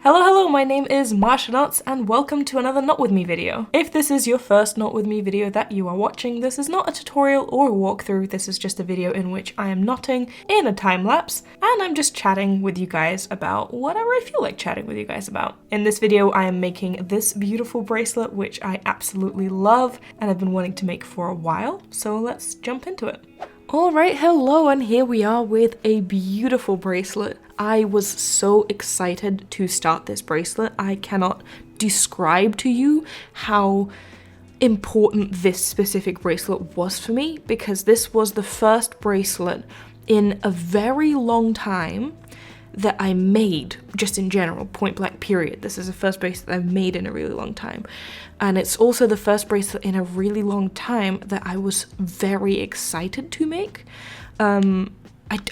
Hello, my name is Masha and welcome to another Not With Me video. If this is your first Not With Me video that you are watching, this is not a tutorial or a walkthrough, this is just a video in which I am knotting in a time lapse and I'm just chatting with you guys about whatever I feel like chatting with you guys about. In this video, I am making this beautiful bracelet, which I absolutely love and I've been wanting to make for a while, so let's jump into it. Alright, hello, and here we are with a beautiful bracelet. I was so excited to start this bracelet. I cannot describe to you how important this specific bracelet was for me, because this was the first bracelet in a very long time that I made, just in general, point blank period. This is the first bracelet I've made in a really long time. And it's also the first bracelet in a really long time that I was very excited to make.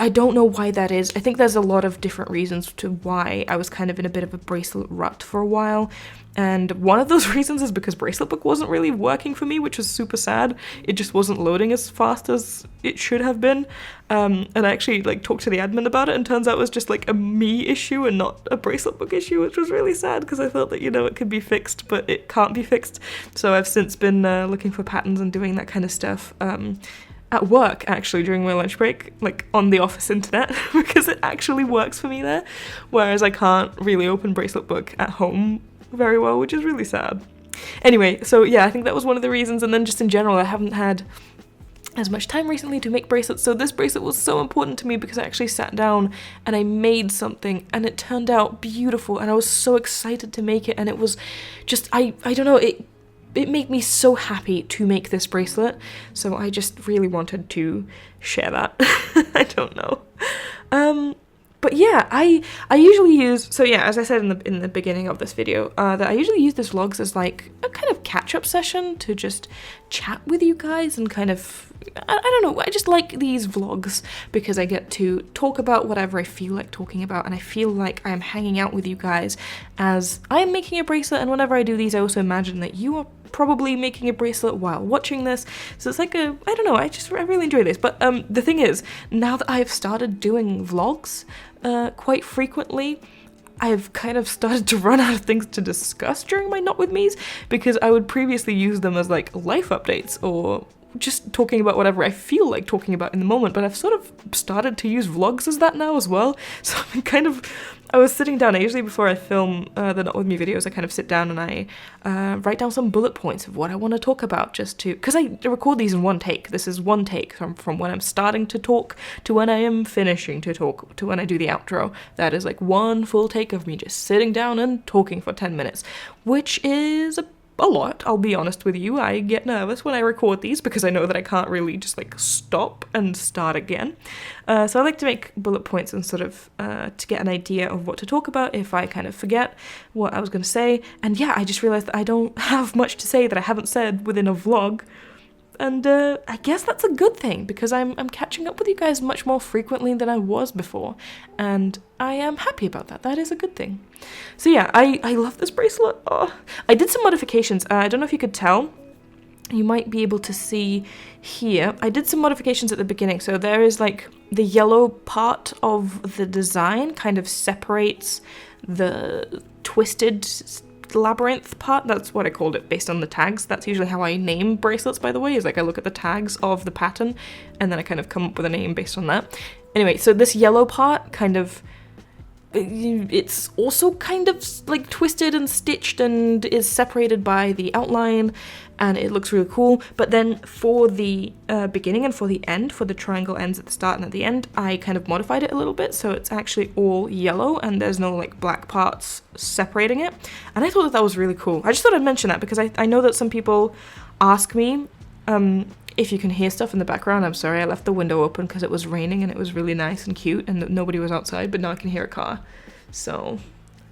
I don't know why that is. I think there's a lot of different reasons to why I was kind of in a bit of a bracelet rut for a while. And one of those reasons is because Bracelet Book wasn't really working for me, which was super sad. It just wasn't loading as fast as it should have been. And I actually talked to the admin about it, and turns out it was just a me issue and not a Bracelet Book issue, which was really sad because I thought that, it could be fixed, but it can't be fixed. So I've since been looking for patterns and doing that kind of stuff. At work, actually, during my lunch break, on the office internet, because it actually works for me there, whereas I can't really open Bracelet Book at home very well, which is really sad. Anyway, so yeah, I think that was one of the reasons, and then just in general, I haven't had as much time recently to make bracelets, so this bracelet was so important to me because I actually sat down and I made something, and it turned out beautiful, and I was so excited to make it, and it was just, I don't know, it made me so happy to make this bracelet, so I just really wanted to share that. I don't know. But yeah, I usually use, so yeah, as I said in the beginning of this video, that I usually use this vlogs as a kind of catch-up session to just chat with you guys and kind of, I don't know, I just like these vlogs because I get to talk about whatever I feel like talking about, and I feel like I'm hanging out with you guys as I am making a bracelet, and whenever I do these, I also imagine that you are probably making a bracelet while watching this, so it's I don't know, I really enjoy this. But the thing is, now that I've started doing vlogs quite frequently, I've kind of started to run out of things to discuss during my Not With Me's, because I would previously use them as life updates or just talking about whatever I feel like talking about in the moment, but I've sort of started to use vlogs as that now as well. So I was sitting down, usually before I film the Not With Me videos, I kind of sit down and I write down some bullet points of what I want to talk about, just to, because I record these in one take. This is one take from when I'm starting to talk to when I am finishing to talk to when I do the outro. That is one full take of me just sitting down and talking for 10 minutes, which is a lot, I'll be honest with you. I get nervous when I record these because I know that I can't really just stop and start again. So I like to make bullet points and sort of to get an idea of what to talk about if I kind of forget what I was going to say. And yeah, I just realized that I don't have much to say that I haven't said within a vlog. And I guess that's a good thing, because I'm catching up with you guys much more frequently than I was before, and I am happy about that. That is a good thing. So yeah, I love this bracelet. Oh. I did some modifications. I don't know if you could tell. You might be able to see here. I did some modifications at the beginning. So there is the yellow part of the design kind of separates the twisted labyrinth part. That's what I called it based on the tags. That's usually how I name bracelets, by the way, is I look at the tags of the pattern and then I kind of come up with a name based on that. Anyway, so this yellow part kind of, it's also kind of twisted and stitched and is separated by the outline, and it looks really cool. But then for the beginning and for the end, for the triangle ends at the start and at the end, I kind of modified it a little bit, so it's actually all yellow and there's no black parts separating it, and I thought that was really cool. I just thought I'd mention that because I know that some people ask me if you can hear stuff in the background. I'm sorry, I left the window open because it was raining and it was really nice and cute and nobody was outside, but now I can hear a car, so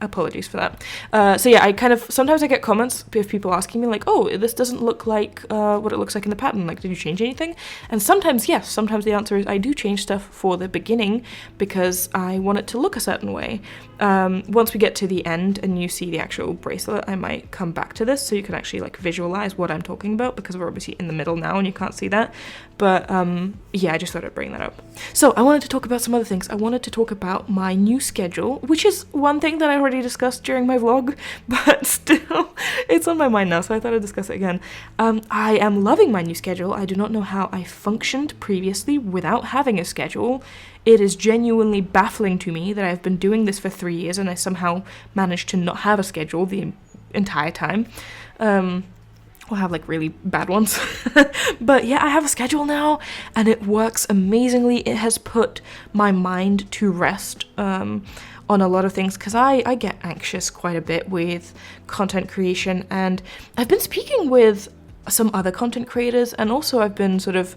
apologies for that. So yeah, I kind of, sometimes I get comments of people asking me oh, this doesn't look like what it looks like in the pattern, did you change anything? And sometimes yes, sometimes the answer is I do change stuff for the beginning because I want it to look a certain way. Once we get to the end and you see the actual bracelet, I might come back to this so you can actually visualize what I'm talking about, because we're obviously in the middle now and you can't see that. But yeah, I just thought I'd bring that up. So I wanted to talk about some other things. I wanted to talk about my new schedule, which is one thing that I already discussed during my vlog, but still, it's on my mind now, so I thought I'd discuss it again. I am loving my new schedule. I do not know how I functioned previously without having a schedule. It is genuinely baffling to me that I've been doing this for 3 years and I somehow managed to not have a schedule the entire time. Or have like really bad ones. But yeah, I have a schedule now and it works amazingly. It has put my mind to rest on a lot of things, because I get anxious quite a bit with content creation, and I've been speaking with some other content creators, and also I've been sort of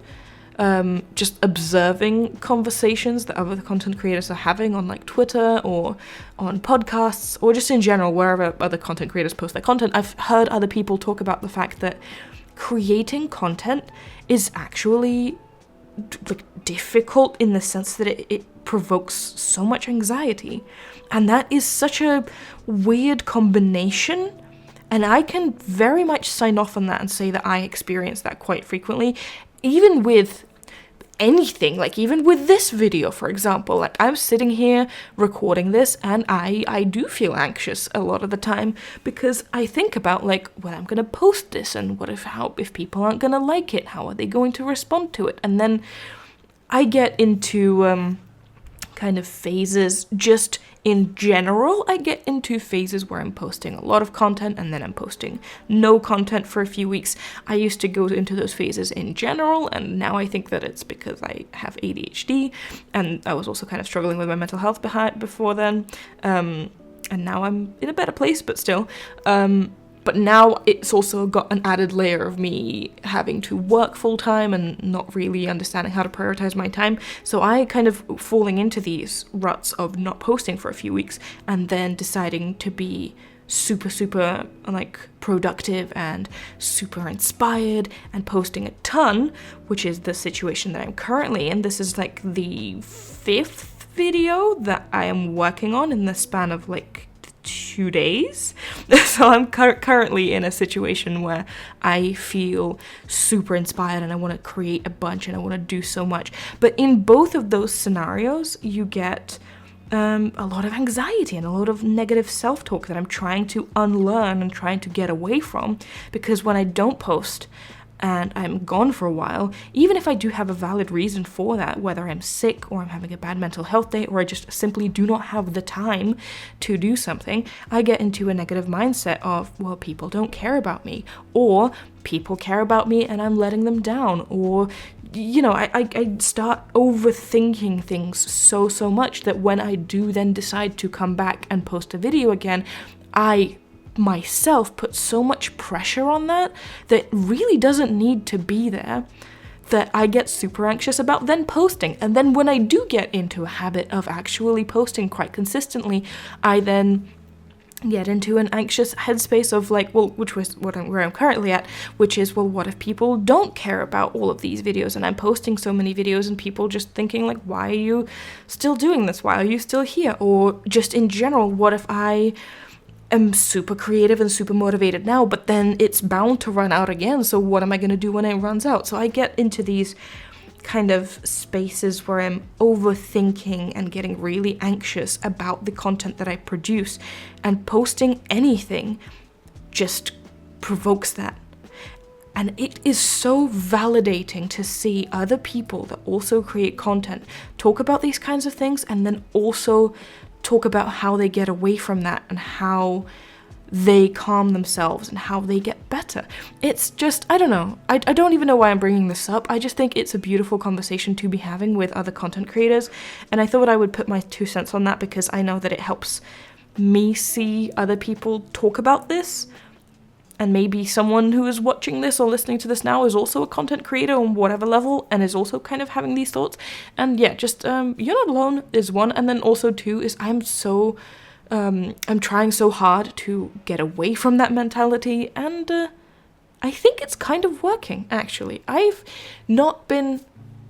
just observing conversations that other content creators are having on like Twitter or on podcasts or just in general, wherever other content creators post their content. I've heard other people talk about the fact that creating content is actually like difficult in the sense that it provokes so much anxiety. And that is such a weird combination. And I can very much sign off on that and say that I experience that quite frequently, even with anything, like even with this video, for example. Like, I'm sitting here recording this and I do feel anxious a lot of the time, because I think about like, when I'm gonna post this, and what if people aren't gonna like it, how are they going to respond to it? And then I get into kind of phases. Just in general, I get into phases where I'm posting a lot of content and then I'm posting no content for a few weeks. I used to go into those phases in general, and now I think that it's because I have ADHD, and I was also kind of struggling with my mental health before then, and now I'm in a better place, but still. But now it's also got an added layer of me having to work full-time and not really understanding how to prioritize my time. So I kind of falling into these ruts of not posting for a few weeks and then deciding to be super like productive and super inspired and posting a ton, which is the situation that I'm currently in. This is like the 5th video that I am working on in the span of like 2 days. So I'm currently in a situation where I feel super inspired and I want to create a bunch and I want to do so much. But in both of those scenarios, you get a lot of anxiety and a lot of negative self-talk that I'm trying to unlearn and trying to get away from, because when I don't post and I'm gone for a while, even if I do have a valid reason for that, whether I'm sick or I'm having a bad mental health day or I just simply do not have the time to do something, I get into a negative mindset of, well, people don't care about me, or people care about me and I'm letting them down, or you know, I start overthinking things so much that when I do then decide to come back and post a video again, I myself put so much pressure on that really doesn't need to be there, that I get super anxious about then posting. And then when I do get into a habit of actually posting quite consistently, I then get into an anxious headspace of like, well, which was where I'm currently at, which is, well, what if people don't care about all of these videos and I'm posting so many videos and people just thinking like, why are you still doing this? Why are you still here? Or just in general, what if I am super creative and super motivated now, but then it's bound to run out again, so what am I going to do when it runs out? So I get into these kind of spaces where I'm overthinking and getting really anxious about the content that I produce, and posting anything just provokes that. And it is so validating to see other people that also create content talk about these kinds of things and then also talk about how they get away from that and how they calm themselves and how they get better. It's just, I don't know. I don't even know why I'm bringing this up. I just think it's a beautiful conversation to be having with other content creators. And I thought I would put my 2 cents on that because I know that it helps me see other people talk about this. And maybe someone who is watching this or listening to this now is also a content creator on whatever level and is also kind of having these thoughts. And yeah, just you're not alone is one. And then also 2 is I'm trying so hard to get away from that mentality. And I think it's kind of working, actually. I've not been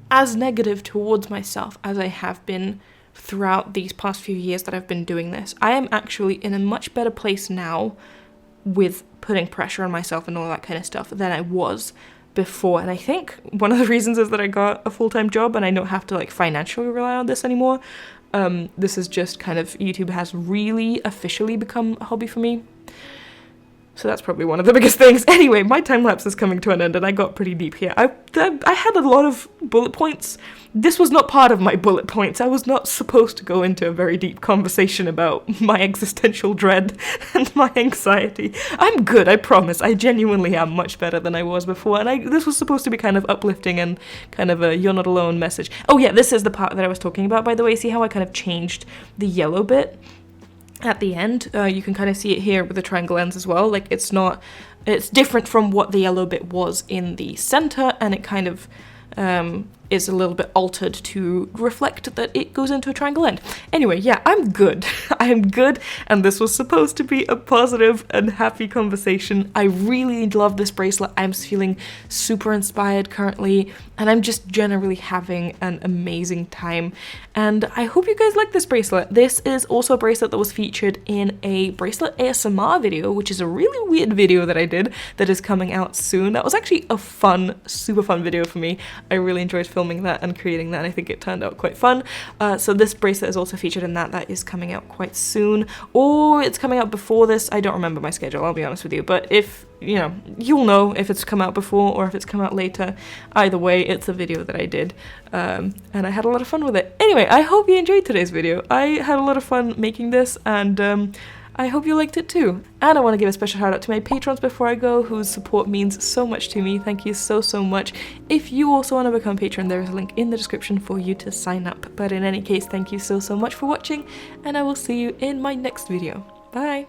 as negative towards myself as I have been throughout these past few years that I've been doing this. I am actually in a much better place now with putting pressure on myself and all that kind of stuff than I was before. And I think one of the reasons is that I got a full-time job and I don't have to like financially rely on this anymore. This is just kind of, YouTube has really officially become a hobby for me. So that's probably one of the biggest things. Anyway, my time lapse is coming to an end and I got pretty deep here. I had a lot of bullet points. This was not part of my bullet points. I was not supposed to go into a very deep conversation about my existential dread and my anxiety. I'm good, I promise. I genuinely am much better than I was before. And this was supposed to be kind of uplifting and kind of a you're not alone message. Oh yeah, this is the part that I was talking about, by the way. See how I kind of changed the yellow bit at the end? You can kind of see it here with the triangle ends as well. Like it's different from what the yellow bit was in the center, and it kind of is a little bit altered to reflect that it goes into a triangle end. Anyway, yeah, I'm good. I am good, and this was supposed to be a positive and happy conversation. I really love this bracelet. I'm feeling super inspired currently, and I'm just generally having an amazing time. And I hope you guys like this bracelet. This is also a bracelet that was featured in a bracelet ASMR video, which is a really weird video that I did that is coming out soon. That was actually a fun, super fun video for me. I really enjoyed filming that and creating that, and I think it turned out quite fun. So this bracelet is also featured in that. That is coming out quite soon, or it's coming out before this. I don't remember my schedule, I'll be honest with you, but if, you know, you'll know if it's come out before or if it's come out later. Either way, it's a video that I did, and I had a lot of fun with it. Anyway, I hope you enjoyed today's video. I had a lot of fun making this, and I hope you liked it too. And I want to give a special shout out to my patrons before I go, whose support means so much to me. Thank you so, so much. If you also want to become a patron, there is a link in the description for you to sign up. But in any case, thank you so, so much for watching, and I will see you in my next video. Bye!